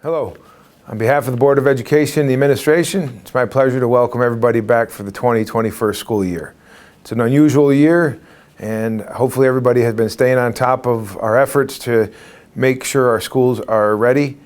Hello. On behalf of the Board of Education and the administration, it's my pleasure to welcome everybody back for the 2021 school year. It's an unusual year, and hopefully everybody has been staying on top of our efforts to make sure our schools are ready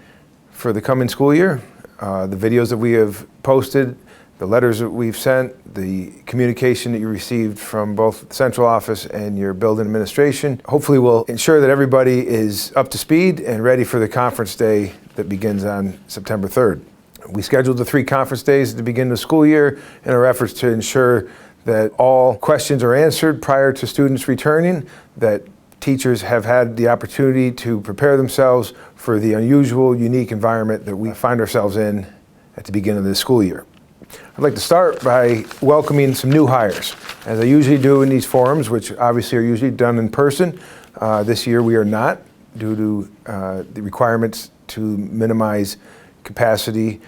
for the coming school year. The videos that we have posted, the letters that we've sent, the communication that you received from both the central office and your building administration, hopefully will ensure that everybody is up to speed and ready for the conference day that begins on September 3rd. We scheduled the 3 conference days at the beginning of the school year in our efforts to ensure that all questions are answered prior to students returning, that teachers have had the opportunity to prepare themselves for the unusual, unique environment that we find ourselves in at the beginning of the school year. I'd like to start by welcoming some new hires. As I usually do in these forums, which obviously are usually done in person, this year we are not, due to the requirements to minimize capacity.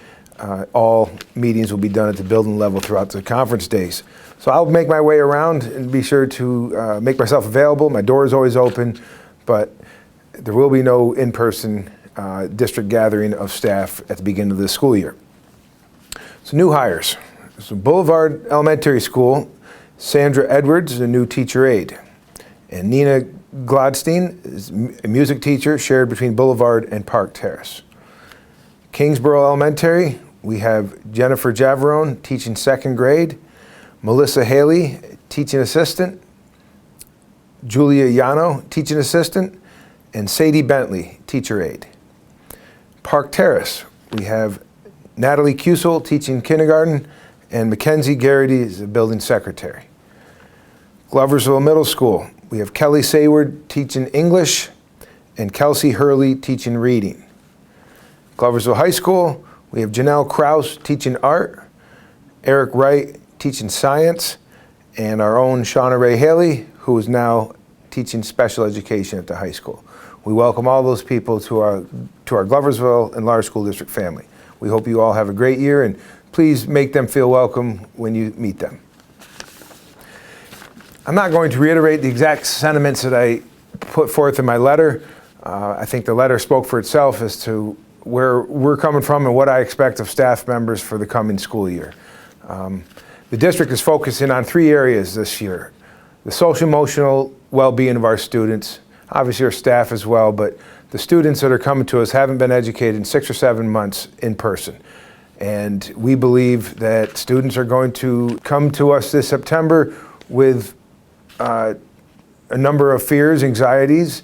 All meetings will be done at the building level throughout the conference days. So I'll make my way around and be sure to make myself available. My door is always open, but there will be no in-person district gathering of staff at the beginning of the school year. So new hires. So Boulevard Elementary School, Sandra Edwards is a new teacher aide. And Nina Gladstein is a music teacher shared between Boulevard and Park Terrace. Kingsborough Elementary, we have Jennifer Javerone teaching 2nd grade, Melissa Haley, teaching assistant, Julia Yano, teaching assistant, and Sadie Bentley, teacher aide. Park Terrace, we have Natalie Cusel teaching kindergarten, and Mackenzie Garrity is the building secretary. Gloversville Middle School, we have Kelly Sayward teaching English, and Kelsey Hurley teaching reading. Gloversville High School, we have Janelle Krause teaching art, Eric Wright teaching science, and our own Shauna Ray Haley, who is now teaching special education at the high school. We welcome all those people to our Gloversville and Large School District family. We hope you all have a great year, and please make them feel welcome when you meet them. I'm not going to reiterate the exact sentiments that I put forth in my letter. I think the letter spoke for itself as to where we're coming from and what I expect of staff members for the coming school year. The district is focusing on 3 areas this year: the social emotional well-being of our students, obviously our staff as well, but the students that are coming to us haven't been educated in 6 or 7 months in person. And we believe that students are going to come to us this September with a number of fears, anxieties,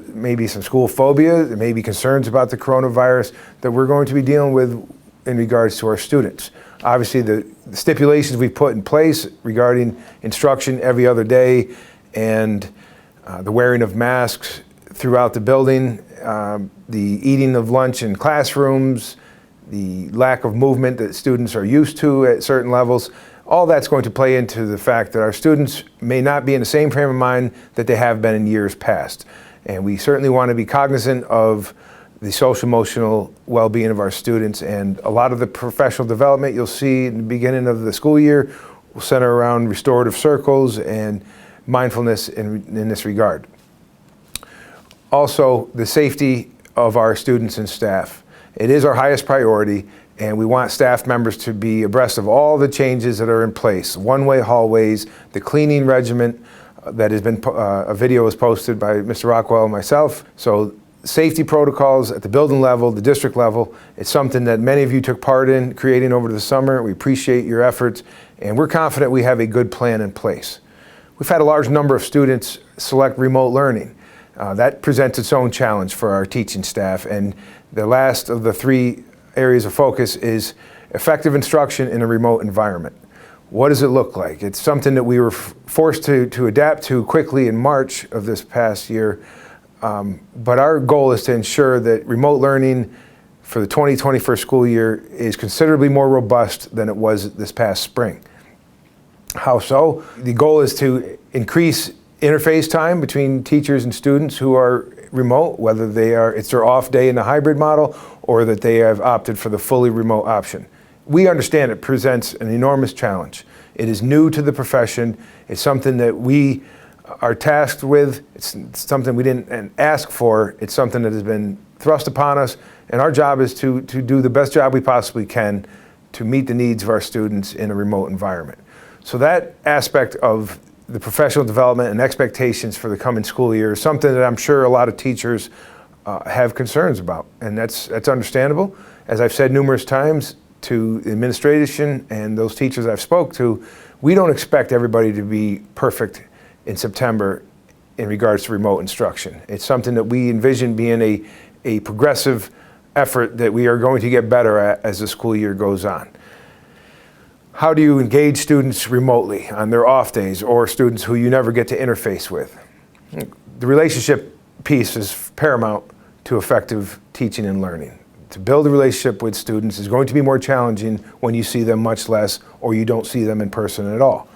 maybe some school phobia, maybe concerns about the coronavirus that we're going to be dealing with in regards to our students. Obviously, the stipulations we've put in place regarding instruction every other day and the wearing of masks throughout the building, the eating of lunch in classrooms, the lack of movement that students are used to at certain levels, all that's going to play into the fact that our students may not be in the same frame of mind that they have been in years past. And we certainly want to be cognizant of the social emotional well-being of our students, and a lot of the professional development you'll see in the beginning of the school year will center around restorative circles and mindfulness in this regard. Also, the safety of our students and staff. It is our highest priority, and we want staff members to be abreast of all the changes that are in place. One-way hallways, the cleaning regimen that has been, a video was posted by Mr. Rockwell and myself. So safety protocols at the building level, the district level, it's something that many of you took part in creating over the summer. We appreciate your efforts, and we're confident we have a good plan in place. We've had a large number of students select remote learning. That presents its own challenge for our teaching staff, and the last of the 3 areas of focus is effective instruction in a remote environment. What does it look like? It's something that we were forced to adapt to quickly in March of this past year, but our goal is to ensure that remote learning for the 2021 school year is considerably more robust than it was this past spring. How so? The goal is to increase interface time between teachers and students who are remote, whether it's their off day in the hybrid model or that they have opted for the fully remote option. We understand it presents an enormous challenge. It is new to the profession. It's something that we are tasked with. It's something we didn't ask for. It's something that has been thrust upon us, And our job is to do the best job we possibly can to meet the needs of our students in a remote environment. So that aspect of the professional development and expectations for the coming school year is something that I'm sure a lot of teachers have concerns about, and that's understandable. As I've said numerous times to the administration and those teachers I've spoke to, we don't expect everybody to be perfect in September in regards to remote instruction. It's something that we envision being a progressive effort that we are going to get better at as the school year goes on. How do you engage students remotely on their off days or students who you never get to interface with? The relationship piece is paramount to effective teaching and learning. To build a relationship with students is going to be more challenging when you see them much less or you don't see them in person at all.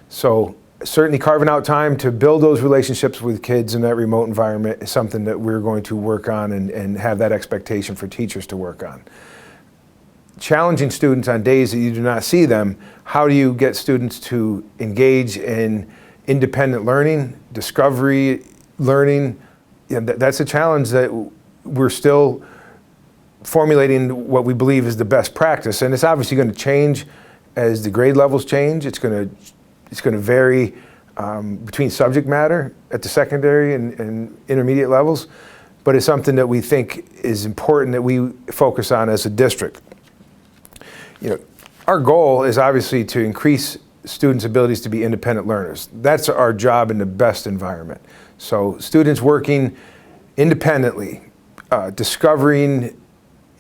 So certainly carving out time to build those relationships with kids in that remote environment is something that we're going to work on and have that expectation for teachers to work on. Challenging students on days that you do not see them, how do you get students to engage in independent learning, discovery learning? That's a challenge that we're still formulating what we believe is the best practice, and it's obviously going to change as the grade levels change. It's going to vary between subject matter at the secondary and intermediate levels, but it's something that we think is important that we focus on as a district. Our goal is obviously to increase students' abilities to be independent learners. That's our job in the best environment. So students working independently, discovering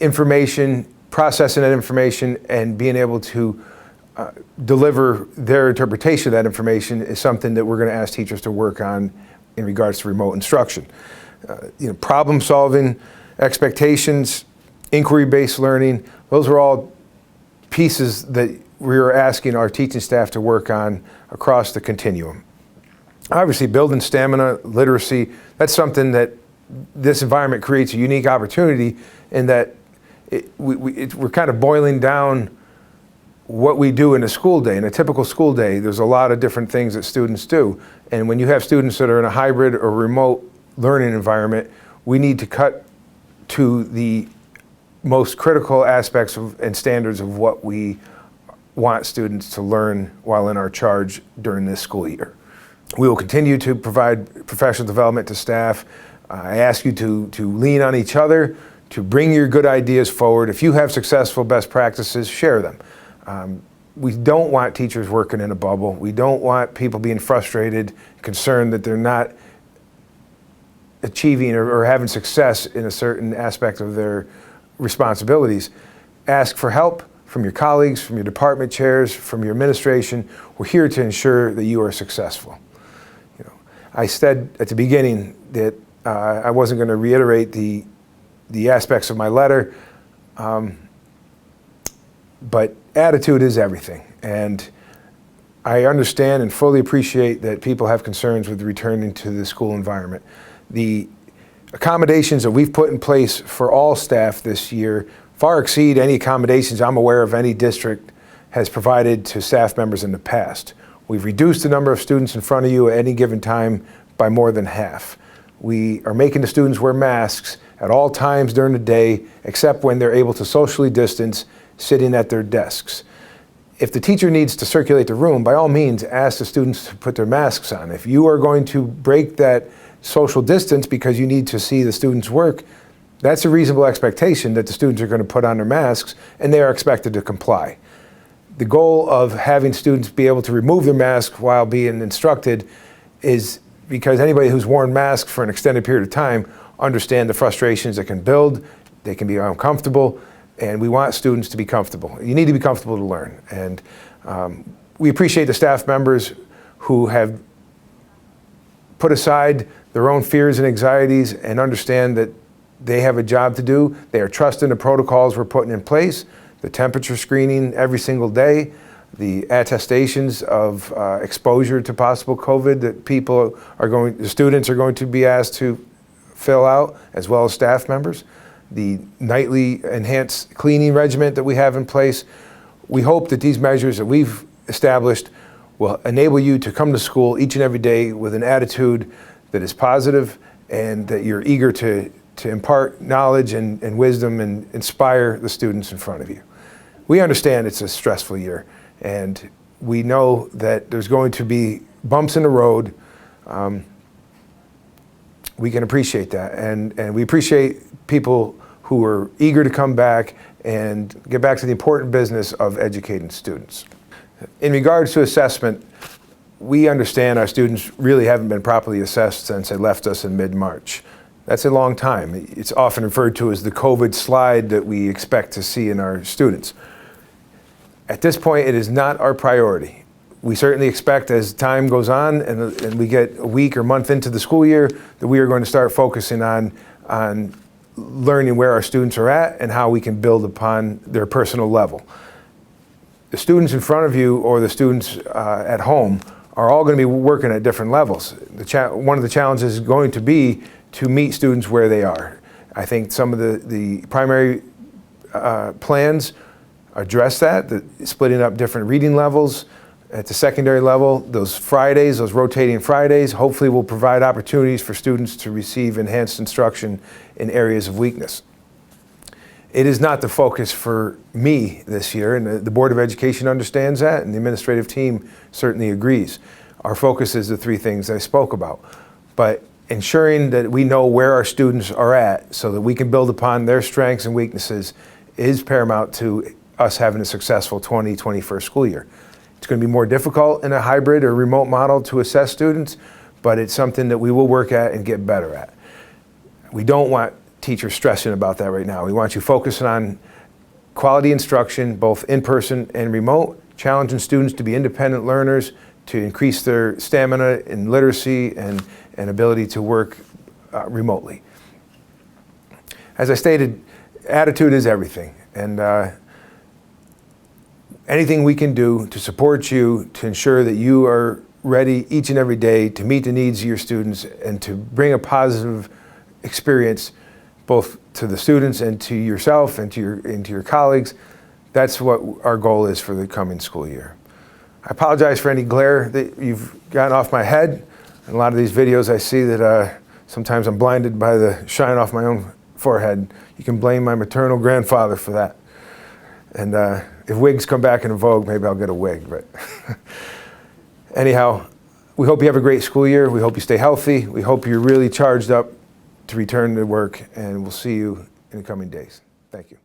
information, processing that information, and being able to deliver their interpretation of that information is something that we're going to ask teachers to work on in regards to remote instruction. Problem solving, expectations, inquiry-based learning, those are all pieces that we're asking our teaching staff to work on across the continuum. Obviously, building stamina, literacy, that's something that this environment creates a unique opportunity in that we're kind of boiling down what we do in a school day. In a typical school day, there's a lot of different things that students do. And when you have students that are in a hybrid or remote learning environment, we need to cut to the most critical aspects and standards of what we want students to learn while in our charge during this school year. We will continue to provide professional development to staff. I ask you to lean on each other, to bring your good ideas forward. If you have successful best practices, share them. We don't want teachers working in a bubble. We don't want people being frustrated, concerned that they're not achieving or having success in a certain aspect of their responsibilities. Ask for help from your colleagues, from your department chairs, from your administration. We're here to ensure that you are successful. I said at the beginning that I wasn't going to reiterate the aspects of my letter, but attitude is everything. And I understand and fully appreciate that people have concerns with returning to the school environment. The accommodations that we've put in place for all staff this year far exceed any accommodations I'm aware of any district has provided to staff members in the past. We've reduced the number of students in front of you at any given time by more than half. We are making the students wear masks at all times during the day, except when they're able to socially distance sitting at their desks. If the teacher needs to circulate the room, by all means, ask the students to put their masks on. If you are going to break that social distance because you need to see the students' work, that's a reasonable expectation that the students are going to put on their masks, and they are expected to comply. The goal of having students be able to remove their mask while being instructed is because anybody who's worn masks for an extended period of time understand the frustrations that can build, they can be uncomfortable, and we want students to be comfortable. You need to be comfortable to learn. And we appreciate the staff members who have put aside their own fears and anxieties and understand that they have a job to do. They are trusting the protocols we're putting in place, the temperature screening every single day, the attestations of exposure to possible COVID that the students are going to be asked to fill out, as well as staff members, the nightly enhanced cleaning regimen that we have in place. We hope that these measures that we've established will enable you to come to school each and every day with an attitude that is positive and that you're eager to to impart knowledge and wisdom and inspire the students in front of you. We understand it's a stressful year, and we know that there's going to be bumps in the road. We can appreciate that, and we appreciate people who are eager to come back and get back to the important business of educating students. In regards to assessment, we understand our students really haven't been properly assessed since they left us in mid-March. That's a long time. It's often referred to as the COVID slide that we expect to see in our students. At this point, it is not our priority. We certainly expect as time goes on and we get a week or month into the school year that we are going to start focusing on learning where our students are at and how we can build upon their personal level. The students in front of you or the students at home are all going to be working at different levels. One of the challenges is going to be to meet students where they are. I think some of the primary plans address that, splitting up different reading levels. At the secondary level, those Fridays, those rotating Fridays, hopefully will provide opportunities for students to receive enhanced instruction in areas of weakness. It is not the focus for me this year, and the Board of Education understands that, and the administrative team certainly agrees. Our focus is the three things I spoke about. But ensuring that we know where our students are at so that we can build upon their strengths and weaknesses is paramount to us having a successful 2021 school year. It's going to be more difficult in a hybrid or remote model to assess students, but it's something that we will work at and get better at. We don't want teachers stressing about that right now. We want you focusing on quality instruction, both in person and remote, challenging students to be independent learners, to increase their stamina in literacy and ability to work remotely. As I stated, attitude is everything, and anything we can do to support you, to ensure that you are ready each and every day to meet the needs of your students and to bring a positive experience both to the students and to yourself and to your colleagues, that's what our goal is for the coming school year. I apologize for any glare that you've gotten off my head. In a lot of these videos I see that sometimes I'm blinded by the shine off my own forehead. You can blame my maternal grandfather for that. And if wigs come back in vogue, maybe I'll get a wig. But anyhow, we hope you have a great school year. We hope you stay healthy. We hope you're really charged up to return to work, and we'll see you in the coming days. Thank you.